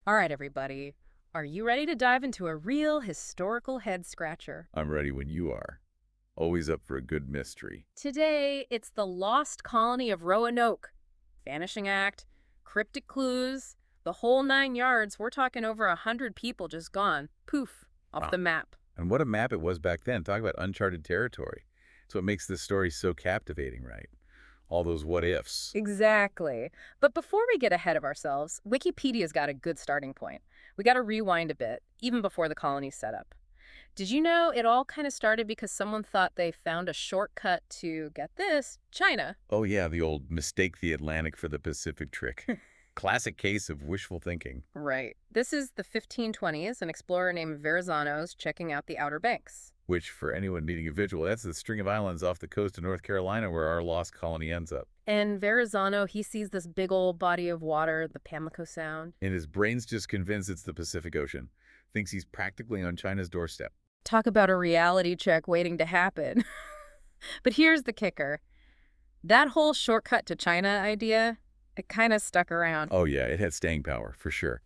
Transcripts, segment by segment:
All right, everybody. Are you ready to dive into a real historical head-scratcher? I'm ready when you are. Always up for a good mystery. Today, it's the lost colony of Roanoke. Vanishing act, cryptic clues, the whole 9 yards. We're talking over 100 people just gone. Poof, off Wow. the map. And what a map it was back then. Talk about uncharted territory. It's what makes this story so captivating, right? All those what ifs. Exactly. But before we get ahead of ourselves, Wikipedia's got a good starting point. We got to rewind a bit, even before the colony's set up. Did you know it all kind of started because someone thought they found a shortcut to, get this, China? Oh yeah, the old mistake the Atlantic for the Pacific trick. Classic case of wishful thinking. Right. This is the 1520s. An explorer named Verrazano's checking out the Outer Banks. Which, for anyone needing a visual, that's the string of islands off the coast of North Carolina where our lost colony ends up. And Verrazano, he sees this big old body of water, the Pamlico Sound. And his brain's just convinced it's the Pacific Ocean. Thinks he's practically on China's doorstep. Talk about a reality check waiting to happen. But here's the kicker. That whole shortcut to China idea, it kind of stuck around. Oh yeah, it had staying power, for sure.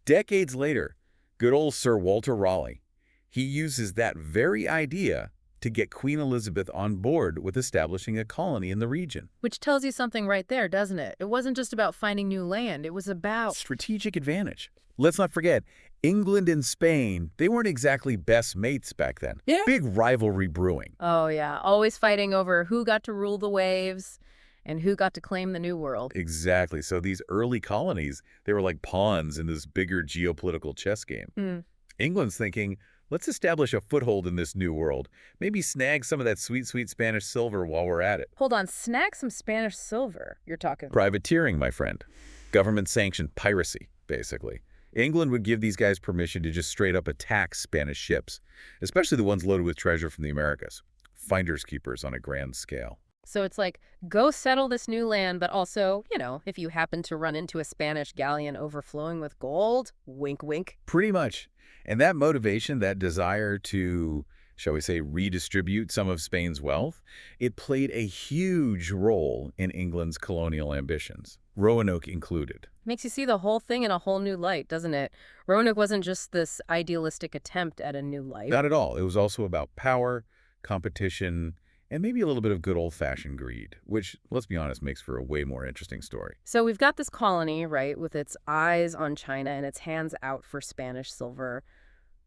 Decades later, good old Sir Walter Raleigh, he uses that very idea to get Queen Elizabeth on board with establishing a colony in the region. Which tells you something right there, doesn't it? It wasn't just about finding new land. It was about... Strategic advantage. Let's not forget, England and Spain, they weren't exactly best mates back then. Yeah. Big rivalry brewing. Oh, yeah. Always fighting over who got to rule the waves and who got to claim the New World. Exactly. So these early colonies, they were like pawns in this bigger geopolitical chess game. England's thinking, let's establish a foothold in this new world. Maybe snag some of that sweet, sweet Spanish silver while we're at it. Hold on. Snag some Spanish silver, you're talking. Privateering, my friend. Government-sanctioned piracy, basically. England would give these guys permission to just straight up attack Spanish ships, especially the ones loaded with treasure from the Americas. Finders keepers on a grand scale. So it's like, go settle this new land, but also, if you happen to run into a Spanish galleon overflowing with gold, wink, wink. Pretty much. And that motivation, that desire to, shall we say, redistribute some of Spain's wealth, it played a huge role in England's colonial ambitions, Roanoke included. Makes you see the whole thing in a whole new light, doesn't it? Roanoke wasn't just this idealistic attempt at a new life. Not at all. It was also about power, competition, and maybe a little bit of good old-fashioned greed, which, let's be honest, makes for a way more interesting story. So we've got this colony, right, with its eyes on China and its hands out for Spanish silver.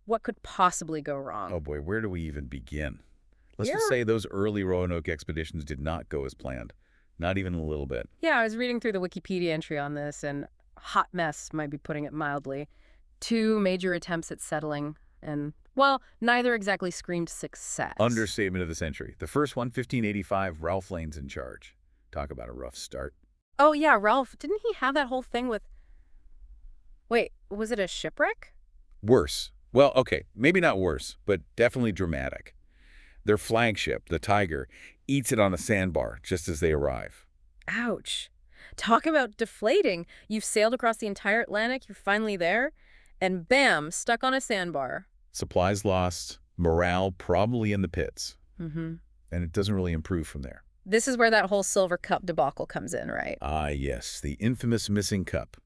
What could possibly go wrong? Oh boy, where do we even begin? Let's just say those early Roanoke expeditions did not go as planned. Not even a little bit. Yeah, I was reading through the Wikipedia entry on this, and hot mess might be putting it mildly. 2 major attempts at settling, and, well, neither exactly screamed success. Understatement of the century. The first one, 1585, Ralph Lane's in charge. Talk about a rough start. Oh, yeah, Ralph, didn't he have that whole thing with... Wait, was it a shipwreck? Worse. Well, okay, maybe not worse, but definitely dramatic. Their flagship, the Tiger, eats it on a sandbar just as they arrive. Ouch. Talk about deflating. You've sailed across the entire Atlantic, you're finally there, and bam, stuck on a sandbar. Supplies lost, morale probably in the pits. Mm-hmm. And it doesn't really improve from there. This is where that whole silver cup debacle comes in, right? Ah, yes, the infamous missing cup.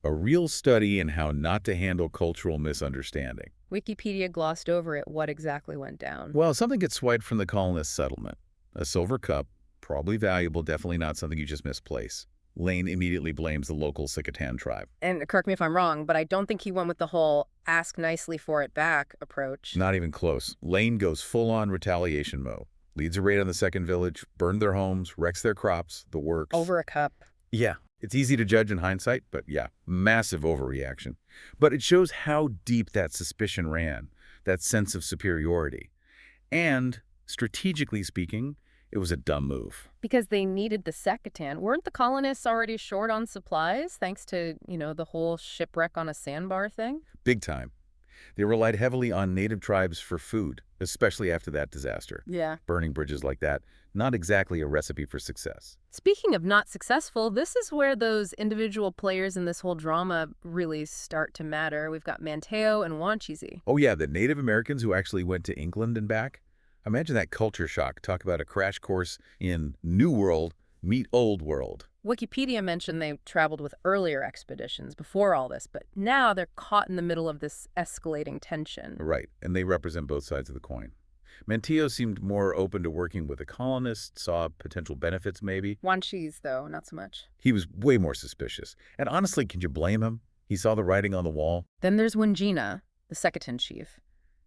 A real study in how not to handle cultural misunderstanding. Wikipedia glossed over it. What exactly went down? Well, something gets swiped from the colonist settlement. A silver cup, probably valuable, definitely not something you just misplace. Lane immediately blames the local Yucatan tribe. And correct me if I'm wrong, but I don't think he went with the whole ask nicely for it back approach. Not even close. Lane goes full-on retaliation mode. Leads a raid on the second village, burned their homes, wrecks their crops, the works. Over a cup. Yeah, it's easy to judge in hindsight, but yeah, massive overreaction. But it shows how deep that suspicion ran, that sense of superiority. And, strategically speaking, it was a dumb move. Because they needed the Yucatan. Weren't the colonists already short on supplies, thanks to, the whole shipwreck on a sandbar thing? Big time. They relied heavily on native tribes for food, especially after that disaster. Yeah. Burning bridges like that, not exactly a recipe for success. Speaking of not successful, this is where those individual players in this whole drama really start to matter. We've got Manteo and Wanchese. Oh yeah, the Native Americans who actually went to England and back. Imagine that culture shock. Talk about a crash course in New World, meet Old World. Wikipedia mentioned they traveled with earlier expeditions before all this, but now they're caught in the middle of this escalating tension. Right, and they represent both sides of the coin. Mantillo seemed more open to working with the colonists, saw potential benefits maybe. Wanchese, though, not so much. He was way more suspicious. And honestly, can you blame him? He saw the writing on the wall. Then there's Wingina, the Second chief.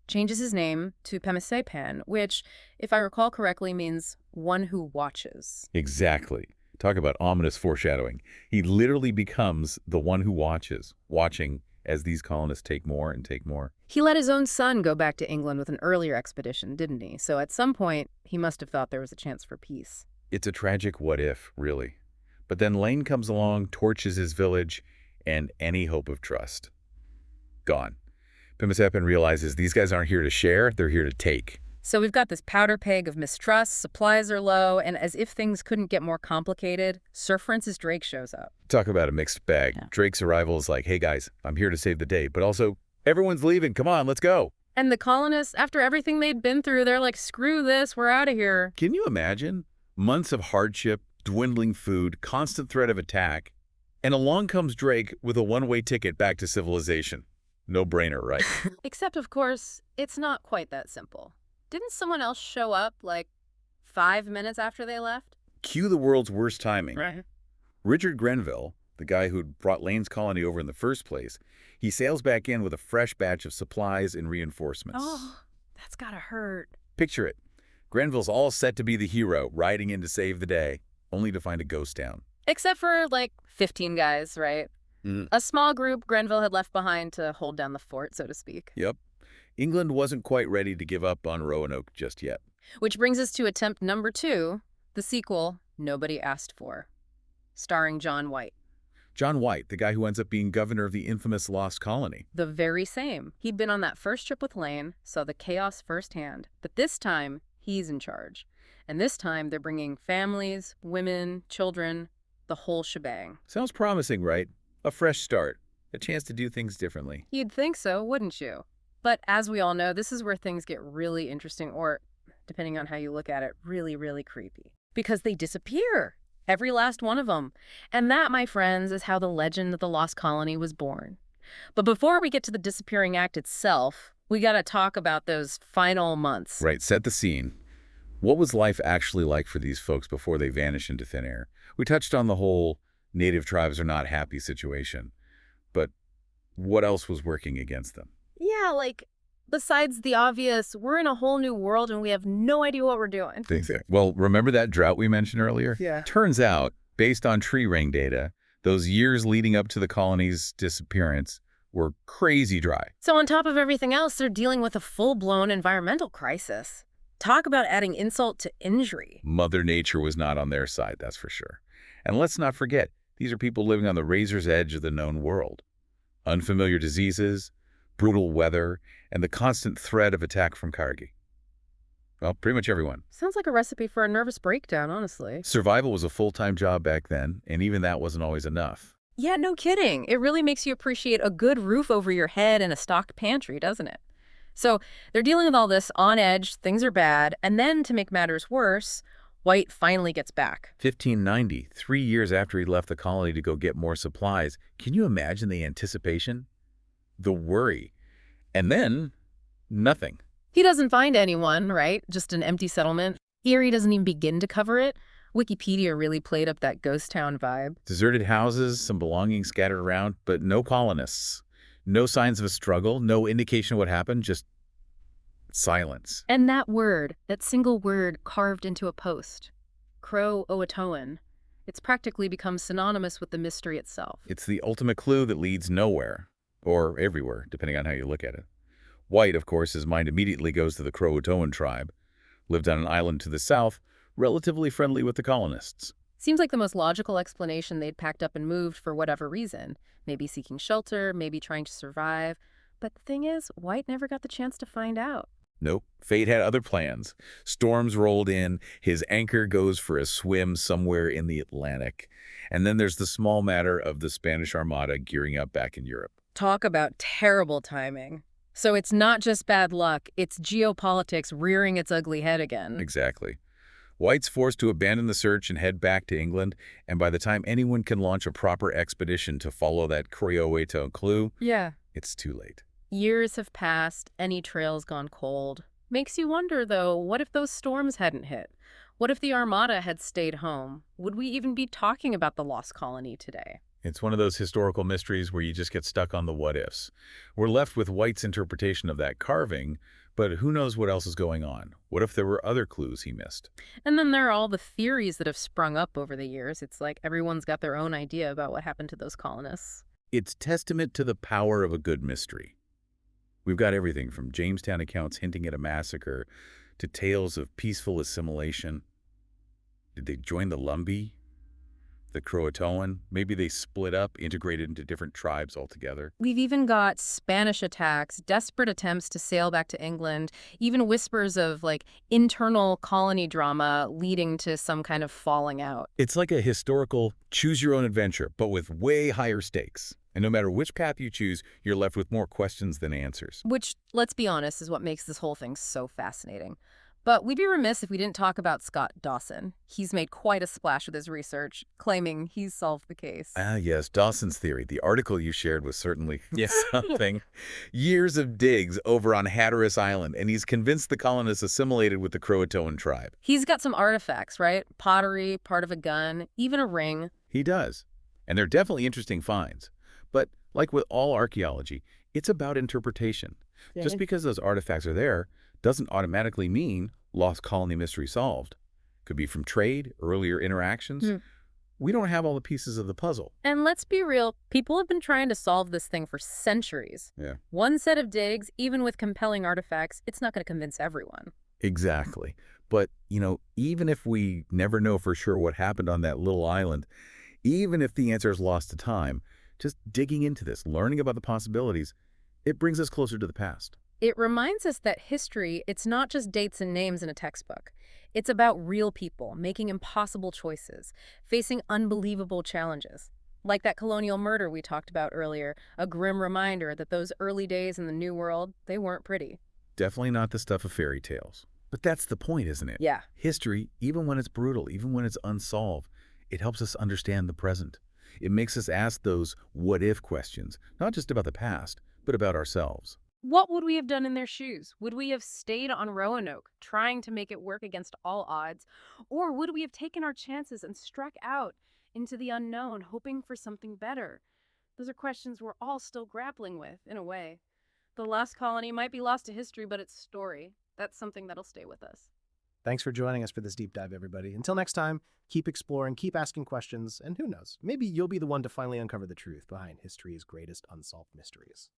Changes his name to Pemisepan, which, if I recall correctly, means one who watches. Exactly. Talk about ominous foreshadowing. He literally becomes the one who watches, watching as these colonists take more and take more. He let his own son go back to England with an earlier expedition, didn't he? So at some point, he must have thought there was a chance for peace. It's a tragic what if, really. But then Lane comes along, torches his village, and any hope of trust. Gone. Pemisepan realizes these guys aren't here to share, they're here to take. So we've got this powder keg of mistrust, supplies are low, and as if things couldn't get more complicated, Sir Francis Drake shows up. Talk about a mixed bag. Yeah. Drake's arrival is like, hey guys, I'm here to save the day, but also, everyone's leaving, come on, let's go. And the colonists, after everything they'd been through, they're like, screw this, we're out of here. Can you imagine? Months of hardship, dwindling food, constant threat of attack, and along comes Drake with a one-way ticket back to civilization. No-brainer, right? Except, of course, it's not quite that simple. Didn't someone else show up, like, 5 minutes after they left? Cue the world's worst timing. Right. Richard Grenville, the guy who'd brought Lane's colony over in the first place, he sails back in with a fresh batch of supplies and reinforcements. Oh, that's gotta hurt. Picture it. Grenville's all set to be the hero, riding in to save the day, only to find a ghost town. Except for, like, 15 guys, right? A small group Grenville had left behind to hold down the fort, so to speak. Yep. England wasn't quite ready to give up on Roanoke just yet. Which brings us to attempt number 2, the sequel Nobody Asked For, starring John White. John White, the guy who ends up being governor of the infamous Lost Colony. The very same. He'd been on that first trip with Lane, saw the chaos firsthand. But this time, he's in charge. And this time, they're bringing families, women, children, the whole shebang. Sounds promising, right? A fresh start. A chance to do things differently. You'd think so, wouldn't you? But as we all know, this is where things get really interesting, or, depending on how you look at it, really, really creepy. Because they disappear. Every last one of them. And that, my friends, is how the legend of the Lost Colony was born. But before we get to the disappearing act itself, we gotta talk about those final months. Right, set the scene. What was life actually like for these folks before they vanished into thin air? We touched on the whole native tribes are not happy situation. But what else was working against them? Yeah, like, besides the obvious, we're in a whole new world and we have no idea what we're doing. Well, remember that drought we mentioned earlier? Yeah. Turns out, based on tree ring data, those years leading up to the colony's disappearance were crazy dry. So on top of everything else, they're dealing with a full-blown environmental crisis. Talk about adding insult to injury. Mother Nature was not on their side, that's for sure. And let's not forget, these are people living on the razor's edge of the known world. Unfamiliar diseases, brutal weather, and the constant threat of attack from Kargi. Well, pretty much everyone. Sounds like a recipe for a nervous breakdown, honestly. Survival was a full-time job back then, and even that wasn't always enough. Yeah, no kidding. It really makes you appreciate a good roof over your head and a stocked pantry, doesn't it? So they're dealing with all this on edge, things are bad, and then to make matters worse, White finally gets back. 1590, 3 years after he left the colony to go get more supplies. Can you imagine the anticipation? The worry. And then, nothing. He doesn't find anyone, right? Just an empty settlement. Eerie doesn't even begin to cover it. Wikipedia really played up that ghost town vibe. Deserted houses, some belongings scattered around, but no colonists. No signs of a struggle, no indication of what happened, just silence. And that word, that single word carved into a post, CROATOAN, it's practically become synonymous with the mystery itself. It's the ultimate clue that leads nowhere, or everywhere, depending on how you look at it. White, of course, his mind immediately goes to the CROATOAN tribe, lived on an island to the south, relatively friendly with the colonists. Seems like the most logical explanation they'd packed up and moved for whatever reason. Maybe seeking shelter, maybe trying to survive. But the thing is, White never got the chance to find out. Nope, fate had other plans. Storms rolled in, his anchor goes for a swim somewhere in the Atlantic. And then there's the small matter of the Spanish Armada gearing up back in Europe. Talk about terrible timing. So it's not just bad luck, it's geopolitics rearing its ugly head again. Exactly. White's forced to abandon the search and head back to England, and by the time anyone can launch a proper expedition to follow that CROATOAN clue, Yeah. it's too late. Years have passed, any trail's gone cold. Makes you wonder, though, what if those storms hadn't hit? What if the Armada had stayed home? Would we even be talking about the lost colony today? It's one of those historical mysteries where you just get stuck on the what-ifs. We're left with White's interpretation of that carving, but who knows what else is going on? What if there were other clues he missed? And then there are all the theories that have sprung up over the years. It's like everyone's got their own idea about what happened to those colonists. It's testament to the power of a good mystery. We've got everything from Jamestown accounts hinting at a massacre to tales of peaceful assimilation. Did they join the Lumbee? The Croatoan? Maybe they split up, integrated into different tribes altogether. We've even got Spanish attacks, desperate attempts to sail back to England, even whispers of like internal colony drama leading to some kind of falling out. It's like a historical choose-your-own-adventure, but with way higher stakes. And no matter which path you choose, you're left with more questions than answers. Which, let's be honest, is what makes this whole thing so fascinating. But we'd be remiss if we didn't talk about Scott Dawson. He's made quite a splash with his research, claiming he's solved the case. Ah, yes, Dawson's theory. The article you shared was certainly something. Years of digs over on Hatteras Island, and he's convinced the colonists assimilated with the Croatoan tribe. He's got some artifacts, right? Pottery, part of a gun, even a ring. He does. And they're definitely interesting finds. But like with all archaeology, it's about interpretation. Just because those artifacts are there doesn't automatically mean lost colony mystery solved. Could be from trade, earlier interactions. We don't have all the pieces of the puzzle. And let's be real, people have been trying to solve this thing for centuries. Yeah. One set of digs, even with compelling artifacts, it's not going to convince everyone. Exactly. But, even if we never know for sure what happened on that little island, even if the answer is lost to time, just digging into this, learning about the possibilities, it brings us closer to the past. It reminds us that history, it's not just dates and names in a textbook. It's about real people making impossible choices, facing unbelievable challenges. Like that colonial murder we talked about earlier, a grim reminder that those early days in the New World, they weren't pretty. Definitely not the stuff of fairy tales. But that's the point, isn't it? Yeah. History, even when it's brutal, even when it's unsolved, it helps us understand the present. It makes us ask those what-if questions, not just about the past, but about ourselves. What would we have done in their shoes? Would we have stayed on Roanoke, trying to make it work against all odds? Or would we have taken our chances and struck out into the unknown, hoping for something better? Those are questions we're all still grappling with, in a way. The lost colony might be lost to history, but its story, that's something that'll stay with us. Thanks for joining us for this deep dive, everybody. Until next time, keep exploring, keep asking questions, and who knows, maybe you'll be the one to finally uncover the truth behind history's greatest unsolved mysteries.